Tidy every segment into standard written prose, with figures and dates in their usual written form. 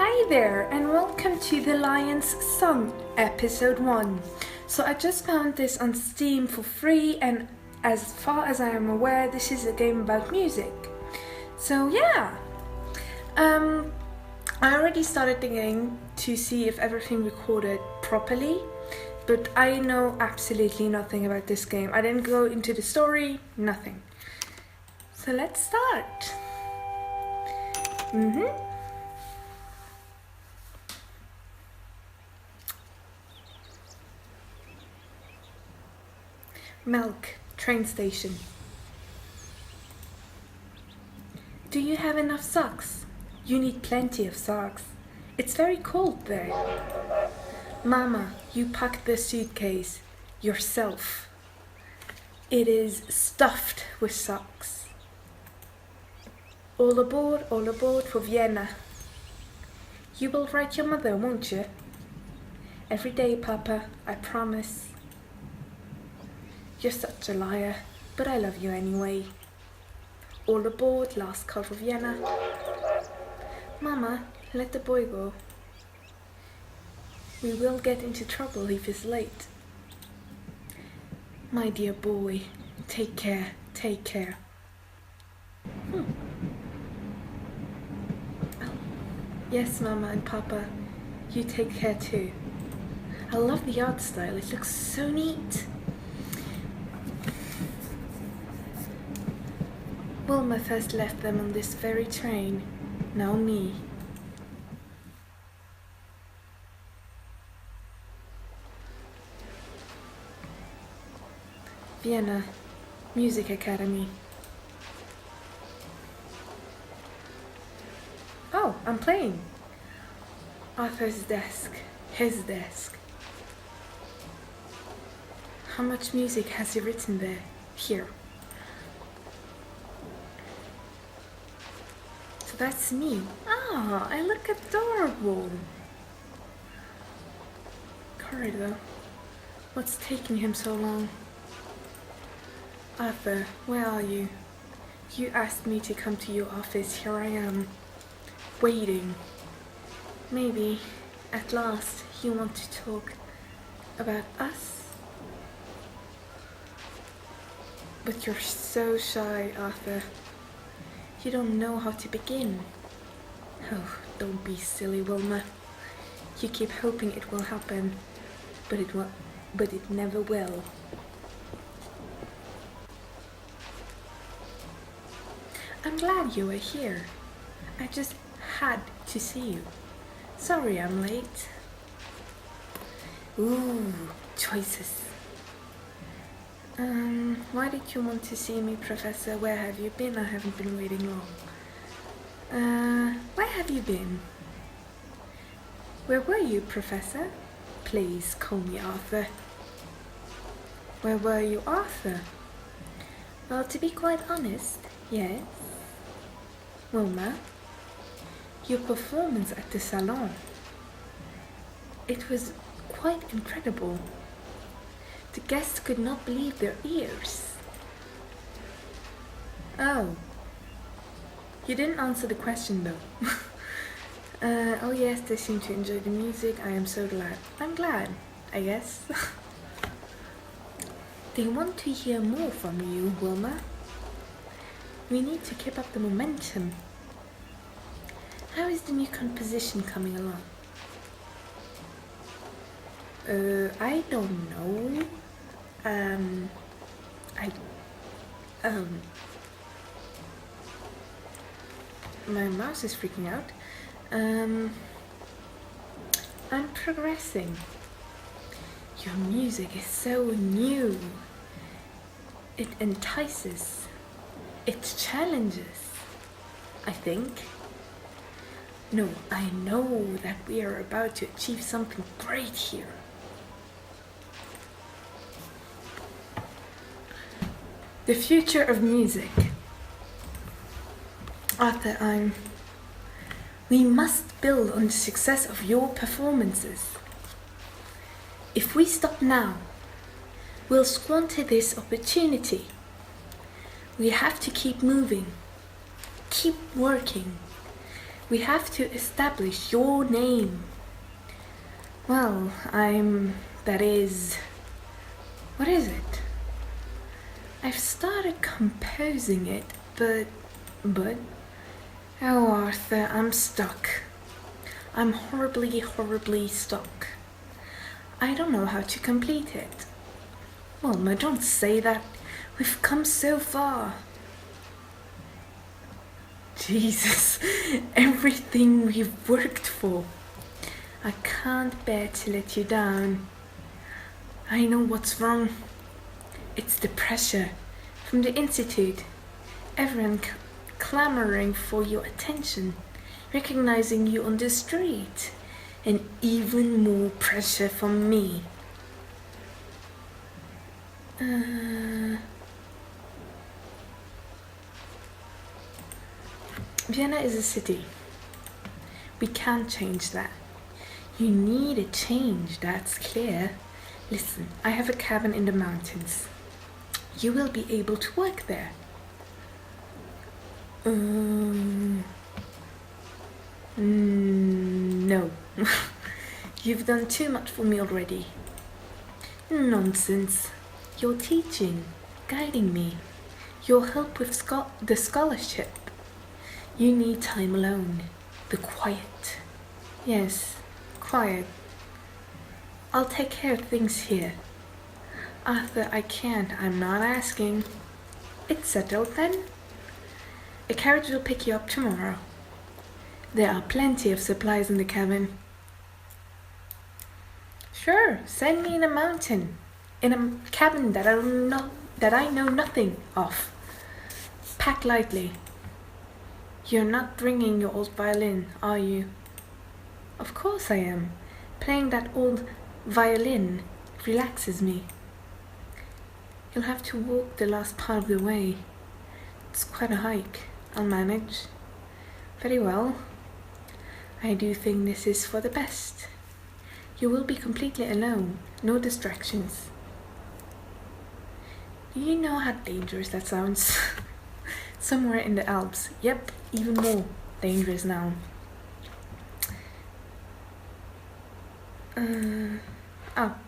Hi there and welcome to The Lion's Song episode 1. So I just found this on Steam for free, and as far as I am aware this is a game about music. So yeah, I already started the game to see if everything recorded properly, but I know absolutely nothing about this game. I didn't go into the story, nothing. So let's start. Milk, train station. Do you have enough socks? You need plenty of socks. It's very cold there. Mama, you packed the suitcase yourself. It is stuffed with socks. All aboard for Vienna. You will write your mother, won't you? Every day, Papa, I promise. You're such a liar, but I love you anyway. All aboard, last car for Vienna. Mama, let the boy go. We will get into trouble if he's late. My dear boy, take care, take care. Oh. Yes, Mama and Papa, you take care too. I love the art style, it looks so neat. Wilma first left them on this very train, now me. Vienna, Music Academy. Oh, I'm playing. Arthur's desk, his desk. How much music has he written there? Here. That's me. Ah, I look adorable. Corridor. What's taking him so long? Arthur, where are you? You asked me to come to your office. Here I am, waiting. Maybe, at last, you want to talk about us? But you're so shy, Arthur. You don't know how to begin. Oh, don't be silly, Wilma. You keep hoping it will happen, but it never will. I'm glad you were here. I just had to see you. Sorry I'm late. Ooh, choices. Why did you want to see me, Professor? Where have you been? I haven't been waiting long. Where have you been? Where were you, Professor? Please call me Arthur. Where were you, Arthur? Well, to be quite honest, yes. Wilma, your performance at the salon. It was quite incredible. The guests could not believe their ears. Oh. You didn't answer the question though. Oh yes, they seem to enjoy the music. I am so glad. I'm glad, I guess. They want to hear more from you, Wilma. We need to keep up the momentum. How is the new composition coming along? I don't know. My mouse is freaking out. I'm progressing. Your music is so new. It entices. It challenges, I think. No, I know that we are about to achieve something great here. The future of music. Arthur, we must build on the success of your performances. If we stop now, we'll squander this opportunity. We have to keep moving, keep working. We have to establish your name. Well, that is... What is it? I've started composing it, but... Oh, Arthur, I'm stuck. I'm horribly stuck. I don't know how to complete it. Well, no, don't say that. We've come so far. Jesus, everything we've worked for. I can't bear to let you down. I know what's wrong. It's the pressure from the Institute. Everyone clamoring for your attention, recognizing you on the street, and even more pressure from me. Vienna is a city. We can't change that. You need a change, that's clear. Listen, I have a cabin in the mountains. You will be able to work there. No. You've done too much for me already. Nonsense. You're teaching, guiding me. You'll help with the scholarship. You need time alone. The quiet. Yes, quiet. I'll take care of things here. Arthur, I can't. I'm not asking. It's settled then? A carriage will pick you up tomorrow. There are plenty of supplies in the cabin. Sure, send me in a mountain. In a cabin that I know nothing of. Pack lightly. You're not bringing your old violin, are you? Of course I am. Playing that old violin relaxes me. You'll have to walk the last part of the way. It's quite a hike. I'll manage. Very well. I do think this is for the best. You will be completely alone. No distractions. Do you know how dangerous that sounds? Somewhere in the Alps. Yep, even more dangerous now.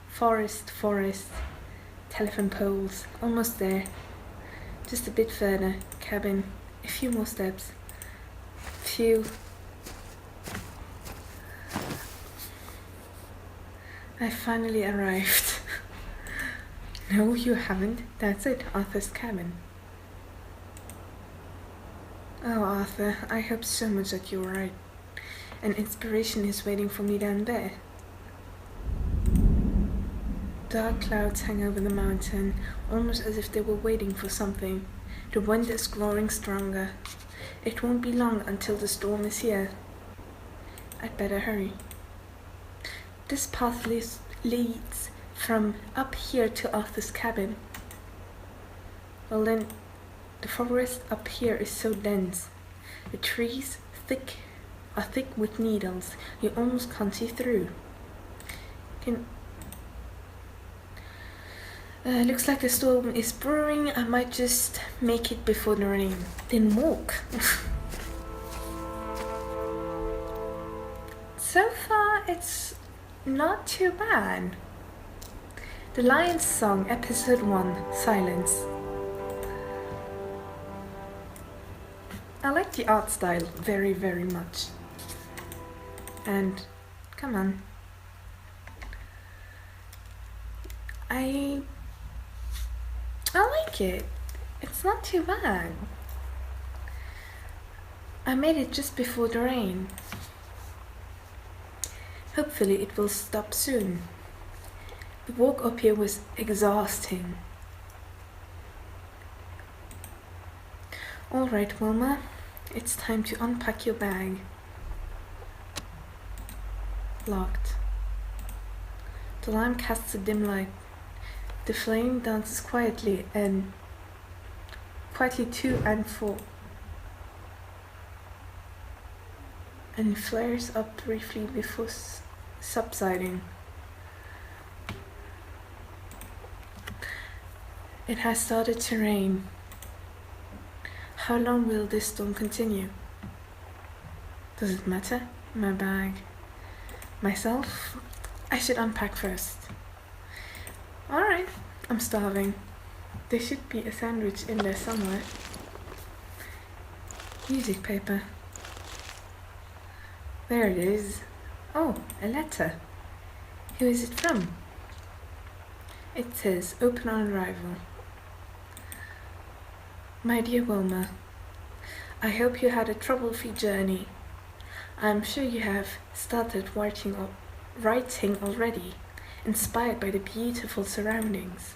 Forest. Telephone poles. Almost there. Just a bit further. Cabin. A few more steps. I finally arrived. No, you haven't. That's it, Arthur's cabin. Oh, Arthur, I hope so much that you're right. An inspiration is waiting for me down there. Dark clouds hang over the mountain, almost as if they were waiting for something. The wind is growing stronger. It won't be long until the storm is here. I'd better hurry. This path leads from up here to Arthur's cabin. Well then, the forest up here is so dense. The trees are thick with needles. You almost can't see through. Looks like a storm is brewing. I might just make it before the rain. Then walk. So far, it's not too bad. The Lion's Song, Episode 1, Silence. I like the art style very, very much. And, come on. I like it. It's not too bad. I made it just before the rain. Hopefully it will stop soon. The walk up here was exhausting. Alright, Wilma, it's time to unpack your bag. Locked. The lamp casts a dim light. The flame dances quietly to and fro, and flares up briefly before subsiding. It has started to rain. How long will this storm continue? Does it matter? My bag. Myself? I should unpack first. Alright, I'm starving. There should be a sandwich in there somewhere. Music paper. There it is. Oh, a letter. Who is it from? It says, open on arrival. My dear Wilma, I hope you had a trouble-free journey. I'm sure you have started writing already, inspired by the beautiful surroundings.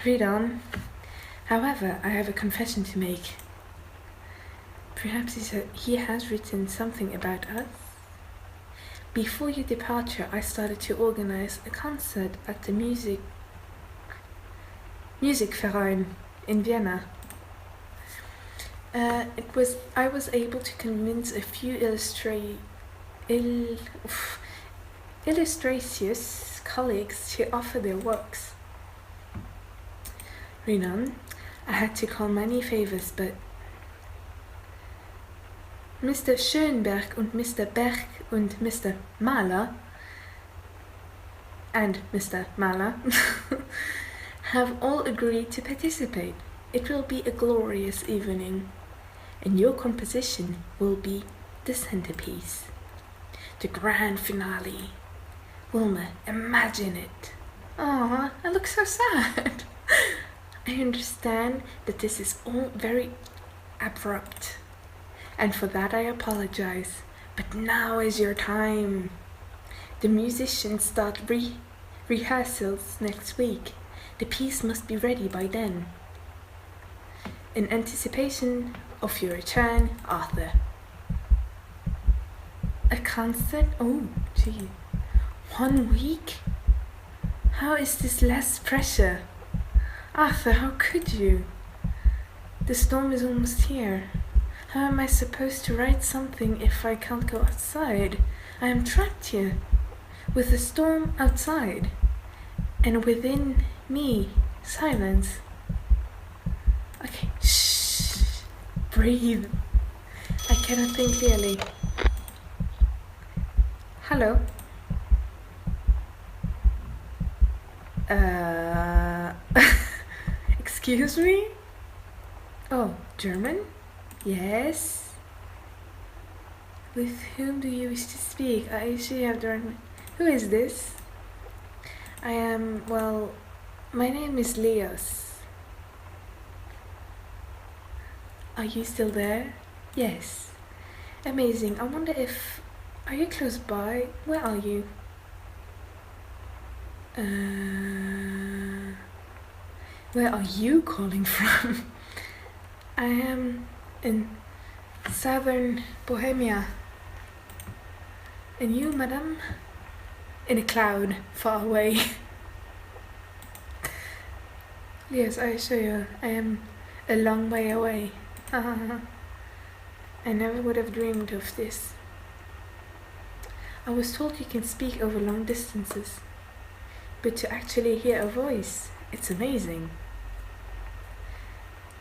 Read on. However, I have a confession to make. Perhaps he has written something about us? Before your departure, I started to organize a concert at the Musikverein in Vienna. I was able to convince a few illustrious colleagues to offer their works. Renan, I had to call many favors, but Mr. Schönberg und Mr. Berg und Mr. Mahler have all agreed to participate. It will be a glorious evening, and your composition will be the centerpiece, the grand finale. Wilma, imagine it. Aw, I look so sad. I understand that this is all very abrupt, and for that I apologize, but now is your time. The musicians start rehearsals next week. The piece must be ready by then. In anticipation of your return, Arthur. A concert? Oh, gee. 1 week? How is this less pressure? Arthur, how could you? The storm is almost here. How am I supposed to write something if I can't go outside? I am trapped here, with the storm outside, and within me, silence. Okay, shh, breathe. I cannot think clearly. Hello? Excuse me? Oh, German? Yes? With whom do you wish to speak? I usually have the right... Who is this? My name is Leos. Are you still there? Yes. Amazing. I wonder if... Are you close by? Where are you? Where are you calling from? I am in southern Bohemia. And you, madam? In a cloud, far away. Yes, I assure you, I am a long way away. I never would have dreamed of this. I was told you can speak over long distances, but to actually hear a voice, it's amazing.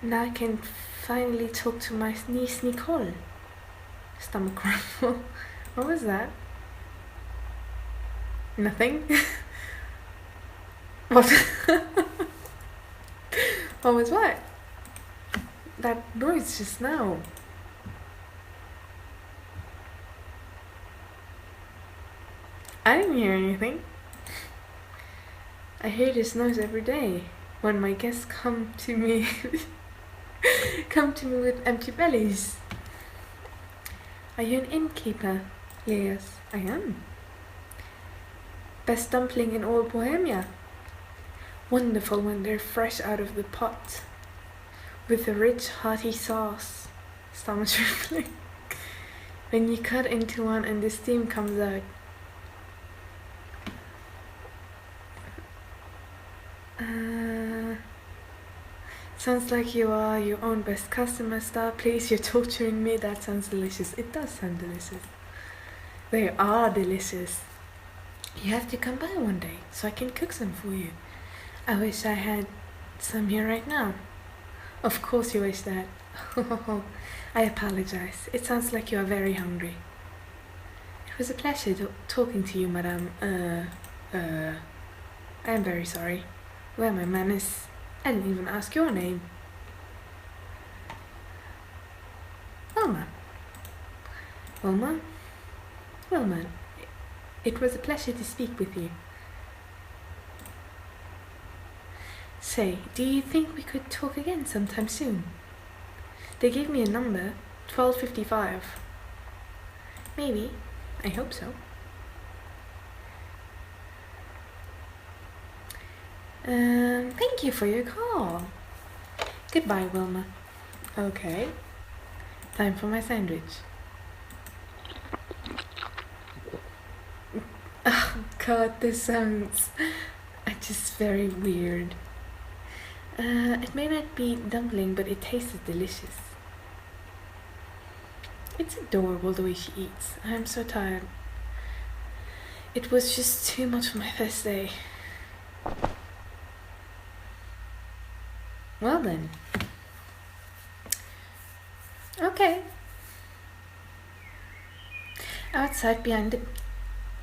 Now I can finally talk to my niece Nicole. Stomach grumble. What was that? Nothing? What? What was what? That noise just now. I didn't hear anything. I hear this noise every day when my guests come to me with empty bellies. Are you an innkeeper? Yes, I am. Best dumpling in all Bohemia. Wonderful when they're fresh out of the pot, with a rich hearty sauce. Stomach trembling. When you cut into one and the steam comes out. Sounds like you are your own best customer, star. Please, you're torturing me. That sounds delicious. It does sound delicious. They are delicious. You have to come by one day so I can cook some for you. I wish I had some here right now. Of course you wish that. I apologize. It sounds like you are very hungry. It was a pleasure talking to you, madame. I am very sorry. Where are my manners? I didn't even ask your name. Wilma. Wilma? Wilma, it was a pleasure to speak with you. Say, do you think we could talk again sometime soon? They gave me a number, 1255. Maybe. I hope so. Thank you for your call. Goodbye, Wilma. Okay. Time for my sandwich. Oh god, this sounds just very weird. It may not be dumpling, but it tastes delicious. It's adorable the way she eats. I am so tired. It was just too much for my first day. Well then. Okay. Outside behind the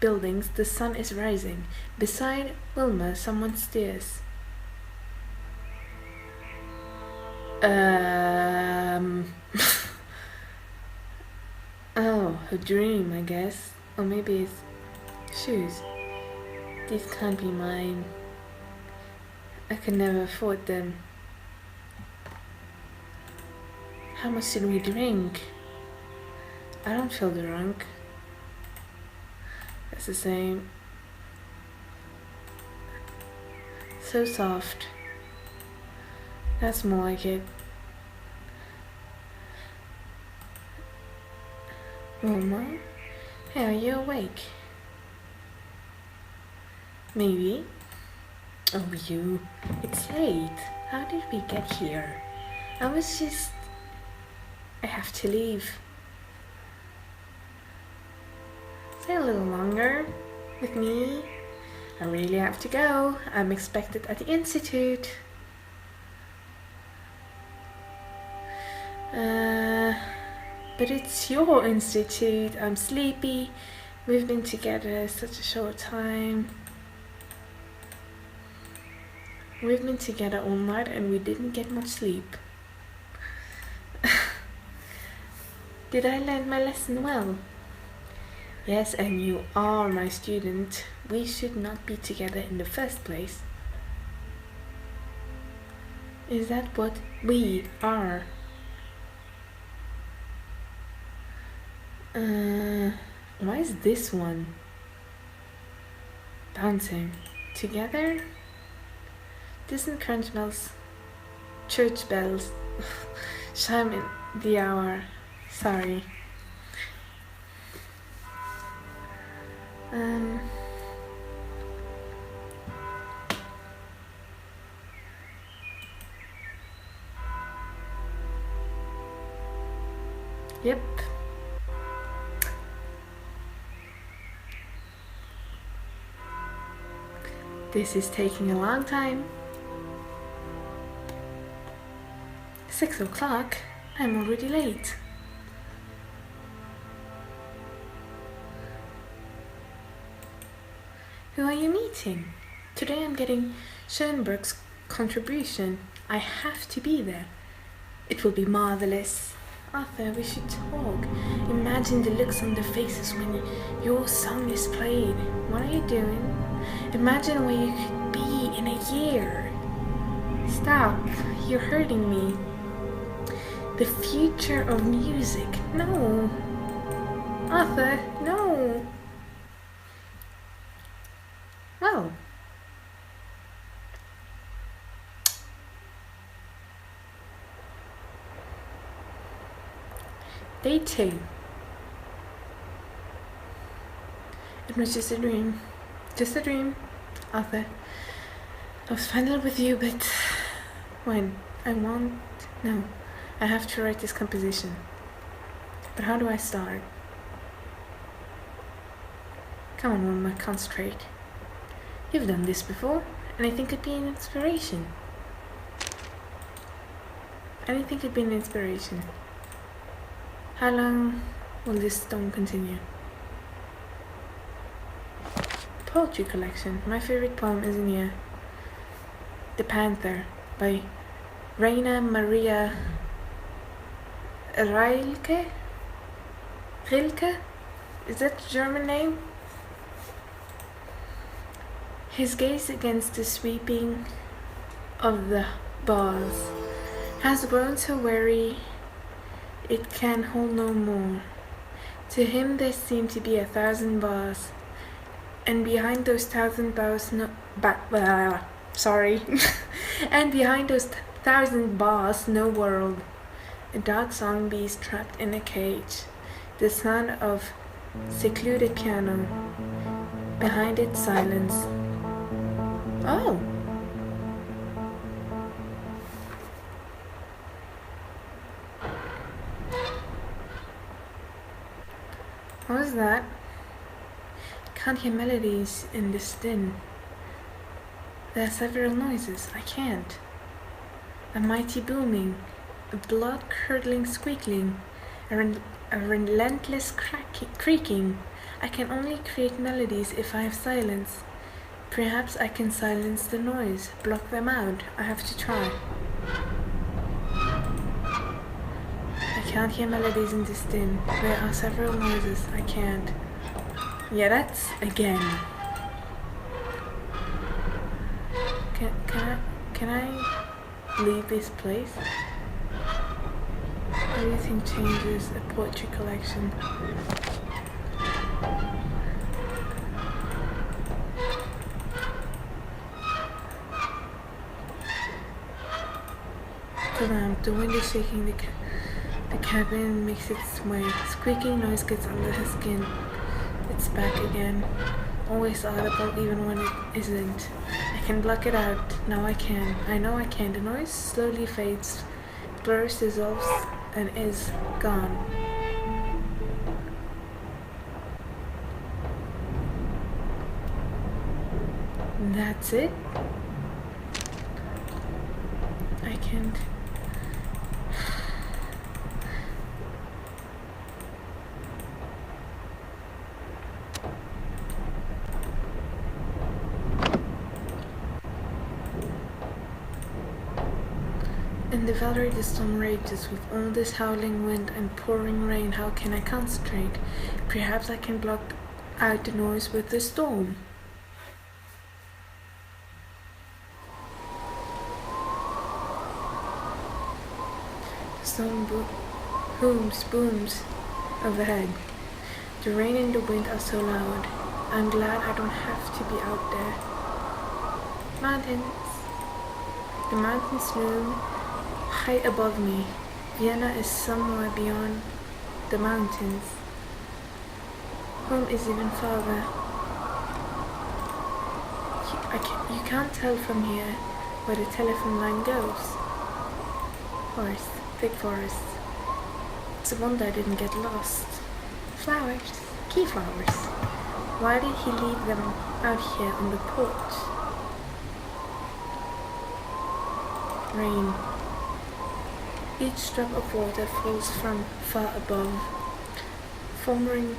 buildings, the sun is rising. Beside Wilma, someone stares. Oh, a dream, I guess. Or maybe it's shoes. These can't be mine. I could never afford them. How much did we drink? I don't feel drunk. That's the same. So soft. That's more like it. Wilma? Hey, are you awake? Maybe. Oh, you. It's late. How did we get here? I have to leave. Stay a little longer with me. I really have to go. I'm expected at the institute. But it's your institute. I'm sleepy. We've been together such a short time. We've been together all night and we didn't get much sleep. Did I learn my lesson well? Yes, and you are my student. We should not be together in the first place. Is that what we are? Why is this one bouncing? Together? Distant crunch bells, church bells, chime in the hour. Sorry. Yep. This is taking a long time. 6 o'clock. I'm already late. Who are you meeting? Today I'm getting Schoenberg's contribution. I have to be there. It will be marvelous. Arthur, we should talk. Imagine the looks on their faces when your song is played. What are you doing? Imagine where you could be in a year. Stop. You're hurting me. The future of music. No. Arthur, no. Well. Day 2. It was just a dream. Just a dream, Arthur. I was finally with you, but when I want... No, I have to write this composition. But how do I start? Come on, Wilma, concentrate. You've done this before, and I think it'd be an inspiration. Anything could be an inspiration. How long will this storm continue? Poetry collection. My favorite poem is in here. The Panther by Rainer Maria Rilke? Rilke? Is that a German name? His gaze against the sweeping of the bars has grown so weary it can hold no more. To him there seem to be 1,000 bars, and behind those 1,000 bars and behind those 1,000 bars no world. A dark song beast trapped in a cage. The sound of secluded piano. Behind it silence. Oh! What was that? Can't hear melodies in this din. There are several noises. I can't. A mighty booming, a blood-curdling squeaking, a relentless creaking. I can only create melodies if I have silence. Perhaps I can silence the noise, block them out. I have to try. I can't hear melodies in this din. There are several noises. I can't. Yeah, that's again. Can I leave this place? Everything changes. A poetry collection. The wind is shaking the cabin, makes its way. Squeaking noise gets under her skin. It's back again. Always audible even when it isn't. I can block it out. Now I can. I know I can. The noise slowly fades, blurs, dissolves, and is gone. That's it? I can't. In the valley the storm rages with all this howling wind and pouring rain. How can I concentrate? Perhaps I can block out the noise with the storm. The storm booms overhead. The rain and the wind are so loud. I'm glad I don't have to be out there. Mountains. The mountains loom high above me. Vienna is somewhere beyond the mountains. Home is even farther. You can't tell from here where the telephone line goes. Forest, big forest. It's a wonder I didn't get lost. Flowers, key flowers. Why did he leave them out here on the porch? Rain. Each drop of water falls from far above, forming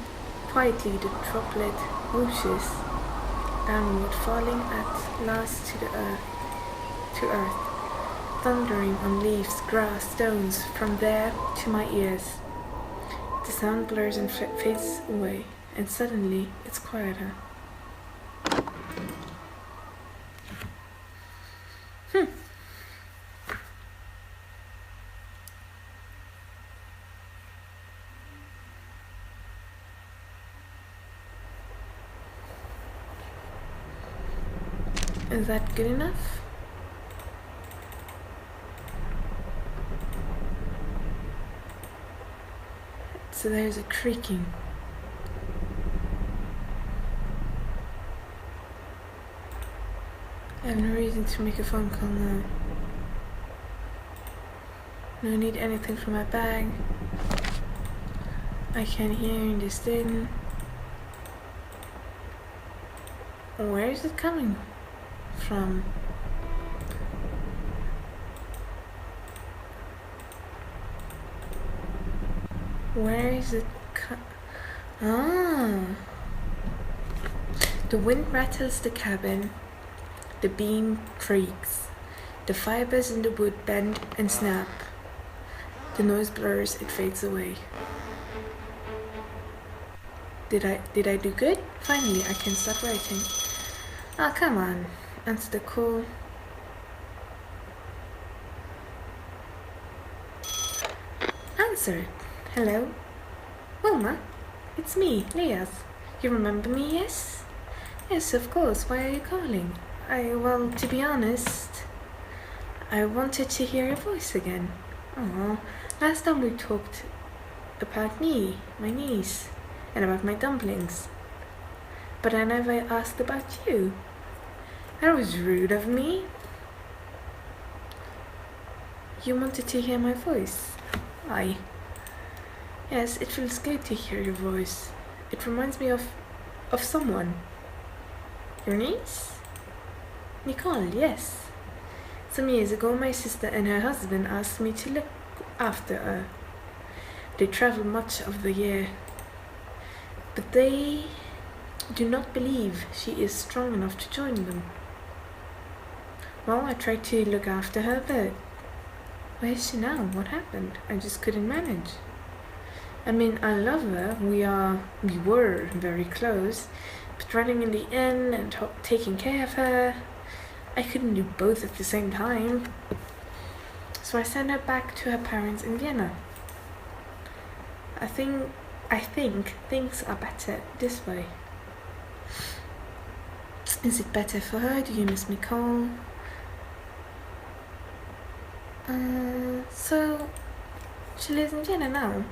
quietly the droplet whooshes downward, falling at last to earth, thundering on leaves, grass, stones, from there to my ears. The sound blurs and fades away, and suddenly it's quieter. Is that good enough? So there's a creaking. I have no reason to make a phone call now. No need anything from my bag. I can hear in this thing. Where is it coming from? Where is it? Ah. The wind rattles the cabin. The beam creaks. The fibers in the wood bend and snap. The noise blurs, it fades away. Did I do good? Finally, I can start writing. Ah, come on. Answer the call. Answer it. Hello? Wilma? It's me, Leas. You remember me, yes? Yes, of course. Why are you calling? Well, to be honest, I wanted to hear your voice again. Oh, last time we talked about me, my niece, and about my dumplings. But I never asked about you. That was rude of me. You wanted to hear my voice? Why? Yes, it feels good to hear your voice. It reminds me of someone. Your niece? Nicole, yes. Some years ago, my sister and her husband asked me to look after her. They travel much of the year, but they do not believe she is strong enough to join them. Well, I tried to look after her, but where is she now? What happened? I just couldn't manage. I mean, I love her. We were very close, but running in the inn and taking care of her, I couldn't do both at the same time. So I sent her back to her parents in Vienna. I think things are better this way. Is it better for her? Do you miss Nicole? So she lives in Vienna now?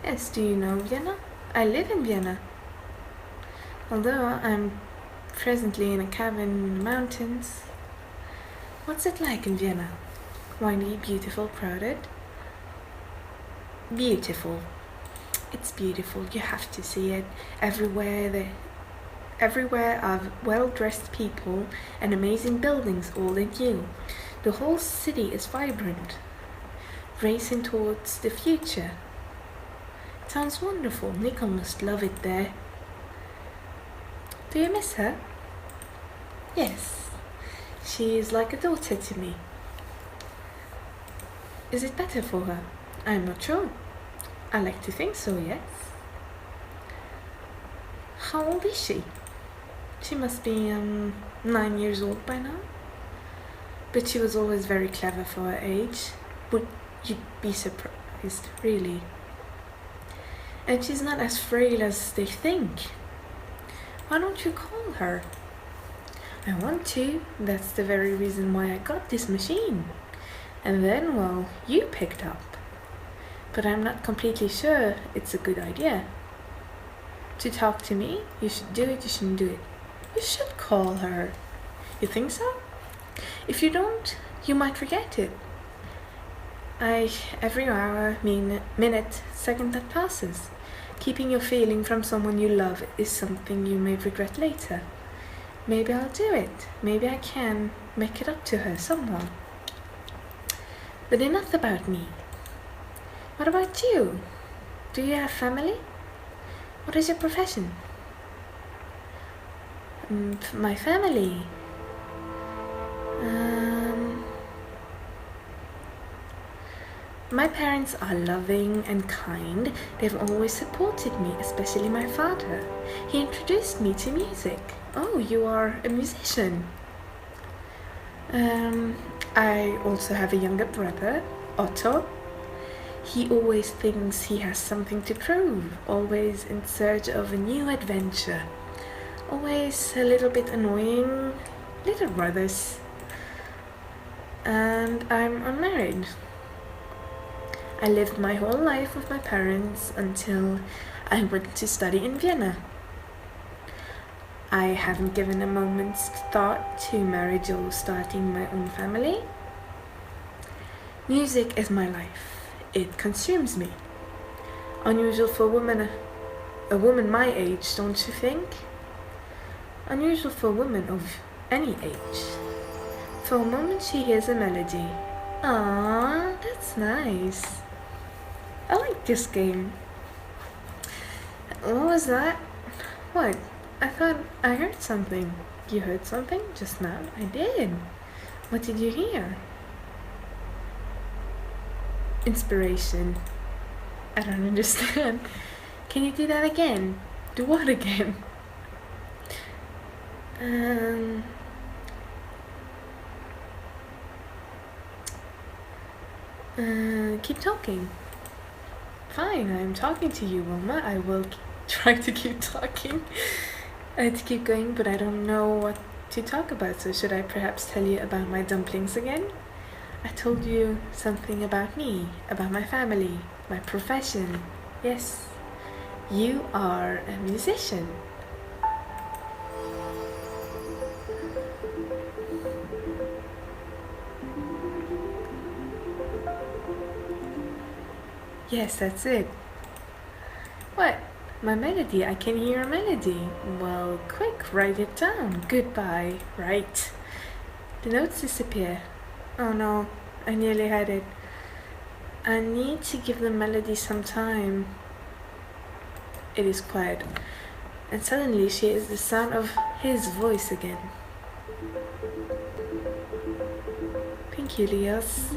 Yes, do you know Vienna? I live in Vienna. Although I'm presently in a cabin in the mountains. What's it like in Vienna? Windy, beautiful, crowded? Beautiful. It's beautiful. You have to see it. Everywhere are well-dressed people and amazing buildings all in view. The whole city is vibrant, racing towards the future. It sounds wonderful. Nicole must love it there. Do you miss her? Yes. She is like a daughter to me. Is it better for her? I'm not sure. I like to think so, yes. How old is she? She must be 9 years old by now. But she was always very clever for her age. Would you be surprised, really? And she's not as frail as they think. Why don't you call her? I want to. That's the very reason why I got this machine. And then, well, you picked up. But I'm not completely sure it's a good idea. To talk to me, you should do it, you shouldn't do it. You should call her. You think so? If you don't, you might forget it. Every hour, minute, second that passes, keeping your feeling from someone you love is something you may regret later. Maybe I'll do it. Maybe I can make it up to her somehow. But enough about me. What about you? Do you have family? What is your profession? My family? My parents are loving and kind. They've always supported me, especially my father. He introduced me to music. Oh, you are a musician. I also have a younger brother, Otto. He always thinks he has something to prove, always in search of a new adventure. Always a little bit annoying, little brothers. And I'm unmarried. I lived my whole life with my parents until I went to study in Vienna. I haven't given a moment's thought to marriage or starting my own family. Music is my life. It consumes me. Unusual for a woman my age, don't you think? Unusual for a woman of any age. For a moment she hears a melody. Ah, that's nice. I like this game. What was that? What? I thought I heard something. You heard something just now? I did. What did you hear? Inspiration. I don't understand. Can you do that again? Do what again? Keep talking. Fine, I'm talking to you, Wilma. I will try to keep talking. To keep going, but I don't know what to talk about, so should I perhaps tell you about my dumplings again? I told you something about me, about my family, my profession. Yes, you are a musician. Yes, that's it. What? My melody, I can hear a melody. Well, quick, write it down. Goodbye. Right. The notes disappear. Oh no, I nearly had it. I need to give the melody some time. It is quiet, and suddenly she hears the sound of his voice again. Thank you, Leos.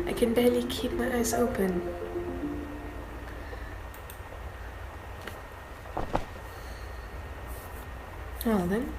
I can barely keep my eyes open. Well then,